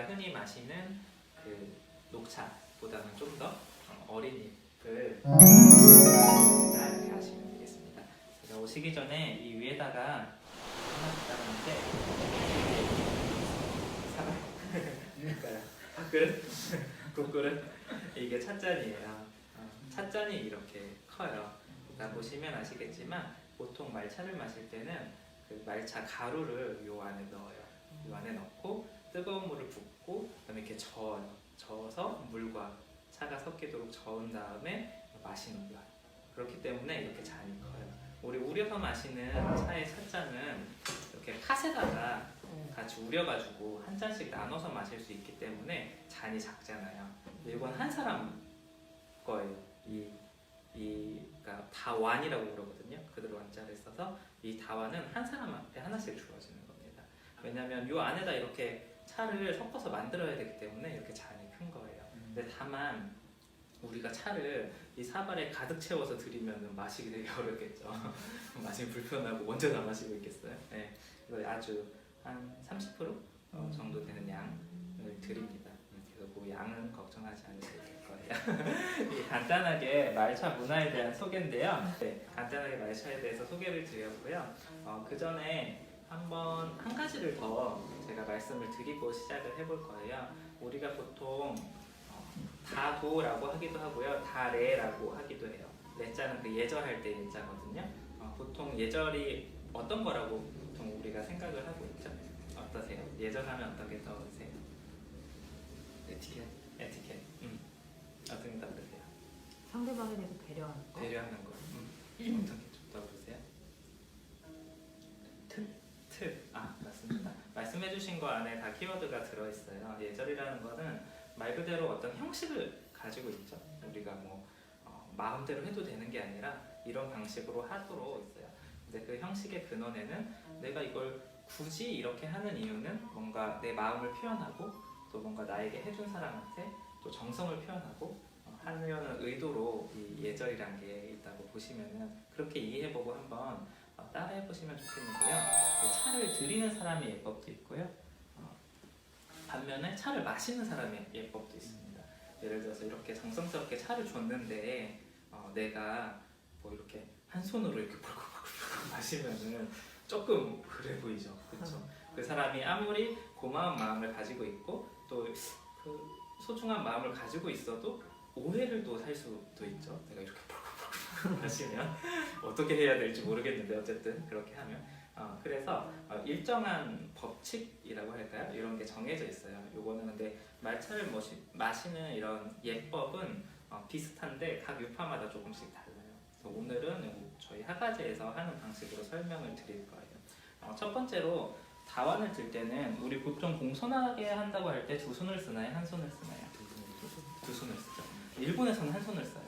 우리가 흔히 마시는 그 녹차보다는 좀 더 어린 잎을 이렇게 하시면 되겠습니다. 제가 오시기 전에 이 위에다가 하나 갖다 놨는데 사과요. 그릇? 국그릇? 이게 찻잔이에요. 찻잔이 이렇게 커요. 그러니까 보시면 아시겠지만 보통 말차를 마실 때는 그 말차 가루를 요 안에 넣어요. 요 안에 넣고 뜨거운 물을 붓고 그다음에 이렇게 저어서 물과 차가 섞이도록 저은 다음에 마시는 거예요. 그렇기 때문에 이렇게 잔이 커요. 우리 우려서 마시는 차의 찻잔은 이렇게 팥에다가 같이 우려가지고 한 잔씩 나눠서 마실 수 있기 때문에 잔이 작잖아요. 근데 이건 한 사람 거예요. 그러니까 다완이라고 그러거든요. 그대로 완자를 써서 이 다완은 한 사람한테 하나씩 주어지는 겁니다. 왜냐하면 이 안에다 이렇게 차를 섞어서 만들어야 되기 때문에 이렇게 잔이 큰 거예요. 근데 다만 우리가 차를 이 사발에 가득 채워서 드리면 마시기 되게 어렵겠죠. 마시기 불편하고 언제 다 마시고 있겠어요. 네. 그래서 아주 한 30% 정도 되는 양을 드립니다. 그래서 그 양은 걱정하지 않으셔도 될 거예요. 간단하게 말차 문화에 대한 소개인데요. 네, 간단하게 말차에 대해서 소개를 드렸고요. 그 전에 한 가지를 더 제가 말씀을 드리고 시작을 해볼 거예요. 우리가 보통 다도라고 하기도 하고요, 다레라고 하기도 해요. 레자는 그 예절할 때 예자거든요. 보통 예절이 어떤 거라고 보통 우리가 생각을 하고 있죠? 어떠세요? 예절하면 어떻게 떠오르세요? 에티켓. 에티켓. 어떻게 떠오르세요? 상대방에 대해서 배려하는 거. 배려하는 거. 어떻게 좀 떠오르세요? 틀. 맞습니다. 말씀해주신 거 안에 다 키워드가 들어있어요. 예절이라는 거는 말 그대로 어떤 형식을 가지고 있죠. 우리가 마음대로 해도 되는 게 아니라 이런 방식으로 하도록 있어요. 근데 그 형식의 근원에는 내가 이걸 굳이 이렇게 하는 이유는 뭔가 내 마음을 표현하고 또 뭔가 나에게 해준 사람한테 또 정성을 표현하고 하려는 의도로 이 예절이란 게 있다고 보시면은 그렇게 이해해보고 한번 따라해보시면 좋겠는데요. 차를 드리는 사람의 예법도 있고요. 반면에 차를 마시는 사람의 예법도 있습니다. 예를 들어서 이렇게 정성스럽게 차를 줬는데 내가 이렇게 한 손으로 이렇게 벌컥벌컥 마시면은 조금 그래 보이죠, 그렇죠? 그 사람이 아무리 고마운 마음을 가지고 있고 또 그 소중한 마음을 가지고 있어도 오해를 또 살 수도 있죠. 내가 이렇게 벌컥벌컥 마시면 어떻게 해야 될지 모르겠는데 어쨌든 그렇게 하면 그래서 일정한 법칙이라고 할까요? 이런 게 정해져 있어요. 요거는 근데 말차를 마시는 이런 예법은 비슷한데 각 유파마다 조금씩 달라요. 그래서 오늘은 저희 학과제에서 하는 방식으로 설명을 드릴 거예요. 첫 번째로 다완을 들 때는 우리 보통 공손하게 한다고 할 때 두 손을 쓰나요? 한 손을 쓰나요? 두 손을 쓰죠. 일본에서는 한 손을 써요.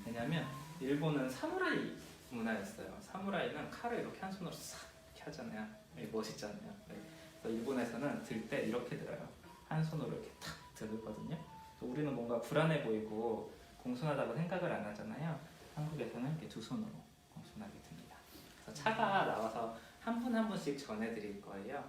왜냐면 일본은 사무라이 문화였어요. 사무라이는 칼을 이렇게 한 손으로 싹 이렇게 하잖아요. 멋있잖아요. 네. 그래서 일본에서는 들 때 이렇게 들어요. 한 손으로 이렇게 탁 들거든요. 우리는 뭔가 불안해 보이고 공손하다고 생각을 안 하잖아요. 한국에서는 이렇게 두 손으로 공손하게 듭니다. 그래서 차가 나와서 한 분 한 분씩 전해드릴 거예요.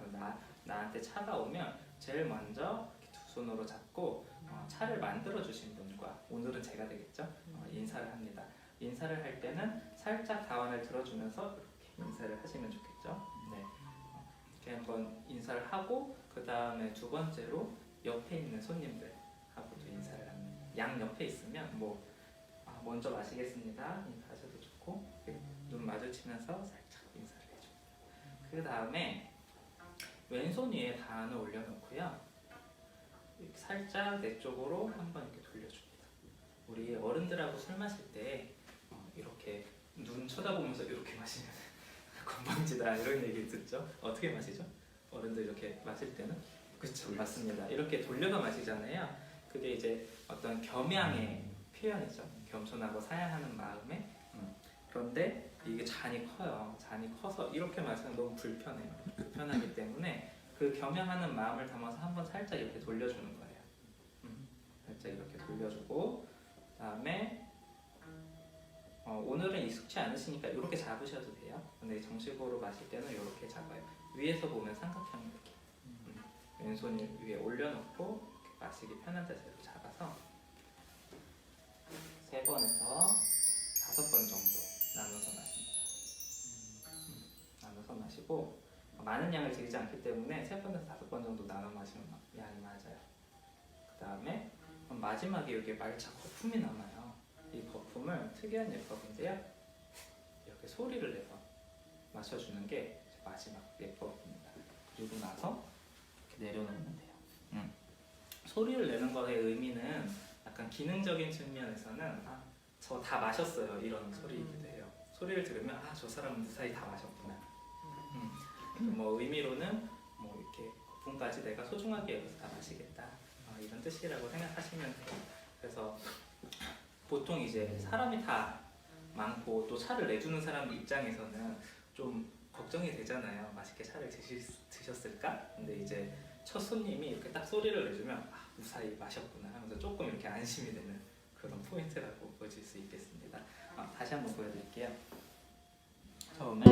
나한테 차가 오면 제일 먼저 이렇게 두 손으로 잡고 차를 만들어 주신 분과 오늘은 제가 되겠죠? 인사를 합니다. 인사를 할 때는 살짝 다완을 들어주면서 이렇게 인사를 하시면 좋겠죠? 네. 이렇게 한번 인사를 하고 그 다음에 두 번째로 옆에 있는 손님들하고도 인사를 합니다. 양 옆에 있으면 먼저 마시겠습니다. 인사하셔도 좋고 눈 마주치면서 살짝 인사를 해줍니다. 그 다음에 왼손 위에 다완을 올려놓고요. 살짝 내 쪽으로 한번 이렇게 돌려줍니다. 우리 어른들하고 술 마실 때 이렇게 눈 쳐다보면서 이렇게 마시면 건방지다 이런 얘기 듣죠? 어떻게 마시죠? 어른들 이렇게 마실 때는? 그렇죠, 맞습니다. 이렇게 돌려서 마시잖아요. 그게 이제 어떤 겸양의 표현이죠. 겸손하고 사양하는 마음에. 그런데 이게 잔이 커요. 잔이 커서 이렇게 마시면 너무 불편해요. 불편하기 때문에 그 겸양하는 마음을 담아서 한번 살짝 이렇게 돌려주는 거예요. 살짝 이렇게 돌려주고 그다음에 오늘은 익숙치 않으시니까 이렇게 잡으셔도 돼요. 근데 정식으로 마실 때는 이렇게 잡아요. 위에서 보면 삼각형 이렇게 왼손 위에 올려놓고 이렇게 마시기 편한 자세로 잡아서 3번에서 5번 정도 나눠서 마십니다. 나눠서 마시고 많은 양을 드리지 않기 때문에 3번에서 5번 정도 나눠 마시면 양이 맞아요. 그 다음에 마지막에 여기 말차 거품이 남아요. 이 거품을 특이한 예법인데요. 이렇게 소리를 내서 마셔주는 게 마지막 예법입니다. 그리고 나서 이렇게 내려놓으면 돼요. 소리를 내는 것의 의미는 약간 기능적인 측면에서는 저 다 마셨어요 이런 소리이기도 해요. 소리를 들으면 저 사람은 무사히 다 마셨구나. 뭐 의미로는 뭐 이렇게 거품까지 내가 소중하게 여기서 다 마시겠다 이런 뜻이라고 생각하시면 돼요. 그래서 보통 이제 사람이 다 많고 또 차를 내주는 사람 입장에서는 좀 걱정이 되잖아요. 맛있게 차를 드셨을까? 근데 이제 첫 손님이 이렇게 딱 소리를 내주면 무사히 마셨구나 하면서 조금 이렇게 안심이 되는 그런 포인트라고 보실 수 있겠습니다. 다시 한번 보여드릴게요. 처음에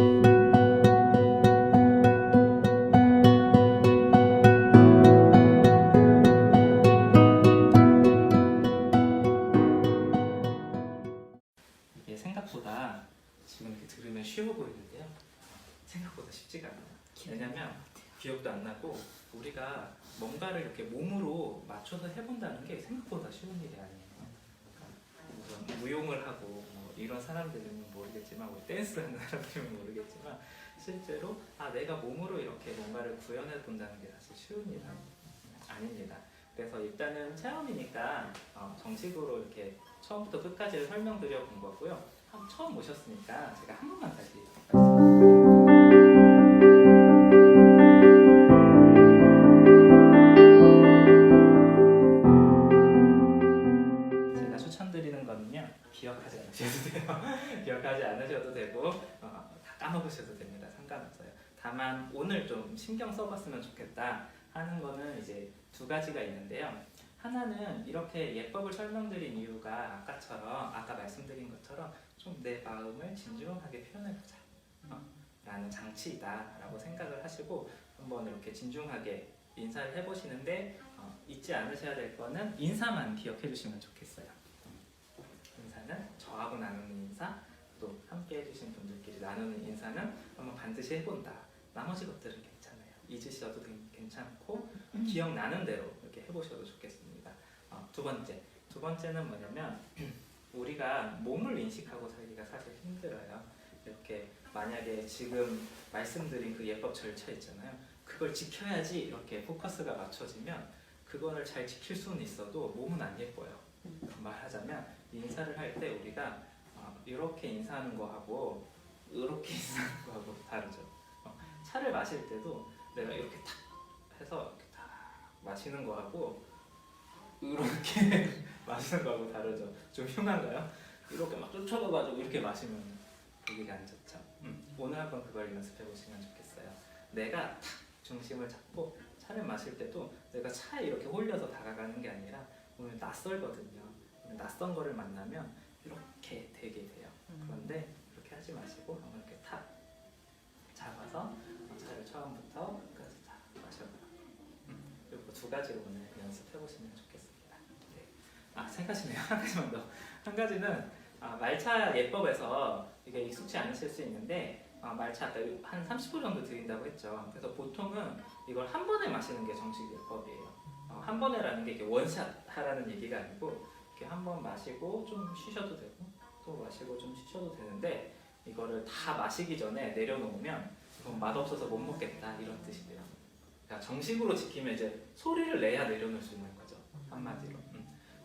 이게 생각보다 지금 이렇게 들으면 쉬워 보이는데요. 생각보다 쉽지가 않아요. 왜냐면 기억도 안 나고 우리가 뭔가를 이렇게 몸으로 맞춰서 해본다는 게 생각보다 쉬운 일이 아니에요. 우선 무용을 하고 뭐 이런 사람들은 모르겠지만 우리 댄스하는 사람들은 모르겠지만 실제로 내가 몸으로 이렇게 뭔가를 구현해 본다는 게 사실 쉬운 일은 아닙니다. 그래서 일단은 체험이니까 정식으로 이렇게 처음부터 끝까지 설명드려 본 거고요. 처음 오셨으니까 제가 한 번만 다시 제가 추천드리는 거는요. 기억하지 않으셔도 돼요. 기억하지 않으셔도 되고 다 까먹으셔도 됩니다. 상관없어요. 다만 오늘 좀 신경 써봤으면 좋겠다 하는 거는 이제 2가지가 있는데요. 하나는 이렇게 예법을 설명드린 이유가 아까 말씀드린 것처럼 좀 내 마음을 진중하게 표현해보자 라는 장치이다 라고 생각을 하시고 한번 이렇게 진중하게 인사를 해보시는데 잊지 않으셔야 될 거는 인사만 기억해 주시면 좋겠어요. 인사는 저하고 나누는 인사, 또 함께 해주신 분들끼리 나누는 인사는 한번 반드시 해본다. 나머지 것들은 괜찮아요. 잊으셔도 괜찮고 기억나는 대로 이렇게 해보셔도 좋겠습니다. 두 번째는 뭐냐면 우리가 몸을 인식하고 살기가 사실 힘들어요. 이렇게 만약에 지금 말씀드린 그 예법 절차 있잖아요. 그걸 지켜야지 이렇게 포커스가 맞춰지면 그거를 잘 지킬 수는 있어도 몸은 안 예뻐요. 말하자면 인사를 할 때 우리가 이렇게 인사하는 거하고 이렇게 인사하는 거하고 다르죠. 차를 마실 때도 내가 이렇게 탁 해서 이렇게 탁 마시는 거하고 이렇게 마시는 거하고 다르죠. 좀 흉한가요? 이렇게 막 쫓아가가지고 이렇게 마시면 보기가 안 좋죠. 오늘 한번 그걸 연습해 보시면 좋겠어요. 내가 탁 중심을 잡고 차를 마실 때도 내가 차에 이렇게 홀려서 다가가는 게 아니라 오늘 낯설거든요. 낯선 거를 만나면 이렇게 되게 돼요. 그런데 그렇게 하지 마시고 한번 이렇게 탁 잡아서 차를 처음부터 끝까지 다 마셔봐요. 이렇게 2가지로 오늘 연습해 보시면 좋겠습니다. 네. 3가지네요. 한 가지만 더. 한 가지는 말차 예법에서 이게 익숙치 않으실 수 있는데 말차 아까 한 30분 정도 드린다고 했죠. 그래서 보통은 이걸 한 번에 마시는 게 정식 예법이에요. 한 번에라는 게 이렇게 원샷 하라는 얘기가 아니고 이렇게 한 번 마시고 좀 쉬셔도 되고 또 마시고 좀 쉬셔도 되는데 이거를 다 마시기 전에 내려놓으면 이건 맛없어서 못 먹겠다 이런 뜻이에요. 그러니까 정식으로 지키면 이제 소리를 내야 내려놓을 수 있는 거죠. 한마디로.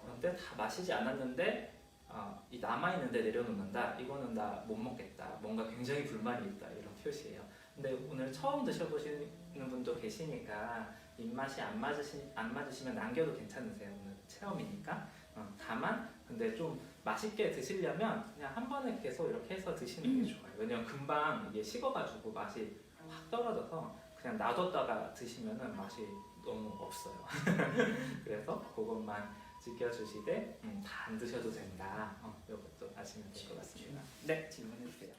그런데 다 마시지 않았는데 이 남아있는데 내려놓는다. 이거는 나 못 먹겠다. 뭔가 굉장히 불만이 있다. 이런 표시예요. 근데 오늘 처음 드셔보시는 분도 계시니까 입맛이 안 맞으시면 남겨도 괜찮으세요. 오늘 체험이니까. 다만 근데 좀 맛있게 드시려면 그냥 한 번에 계속 이렇게 해서 드시는 게 좋아요. 왜냐면 금방 이게 식어가지고 맛이 확 떨어져서 그냥 놔뒀다가 드시면은 맛이 너무 없어요. 그래서 그것만 지켜주시되 다 안 드셔도 된다. 이것도 아시면 될 것 같습니다. 네, 질문해 주세요.